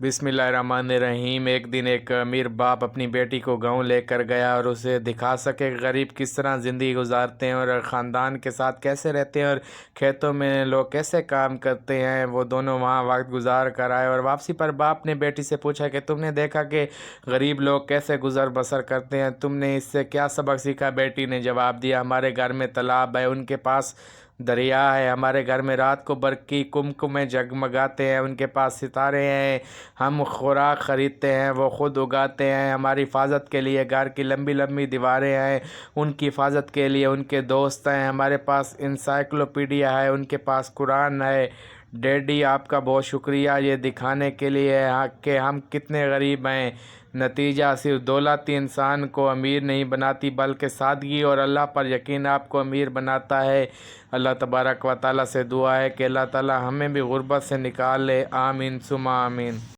बिस्मिल्लाहिर्रहमानिर्रहीम। एक दिन एक अमीर बाप अपनी बेटी को गांव लेकर गया और उसे दिखा सके गरीब किस तरह ज़िंदगी गुजारते हैं और ख़ानदान के साथ कैसे रहते हैं और खेतों में लोग कैसे काम करते हैं। वो दोनों वहाँ वक्त गुजार कर आए और वापसी पर बाप ने बेटी से पूछा कि तुमने देखा कि गरीब लोग कैसे गुजर बसर करते हैं, तुमने इससे क्या सबक सीखा। बेटी ने जवाब दिया, हमारे घर में तालाब है, उनके पास दरिया है, हमारे घर में रात को बरकी कुमकुमें जगमगाते हैं, उनके पास सितारे हैं, हम खुराक ख़रीदते हैं, वो ख़ुद उगाते हैं, हमारी हिफाजत के लिए घर की लंबी लंबी दीवारें हैं, उनकी हिफाजत के लिए उनके दोस्त हैं, हमारे पास इंसाइक्लोपीडिया है, उनके पास कुरान है। डैडी आपका बहुत शुक्रिया ये दिखाने के लिए कि हम कितने गरीब हैं। नतीजा सिर्फ दौलत ही इंसान को अमीर नहीं बनाती बल्कि सादगी और अल्लाह पर यकीन आपको अमीर बनाता है। अल्लाह तबारक व तआला से दुआ है कि अल्लाह ताला हमें भी गुर्बत से निकाल ले। आमीन सुमा आमीन।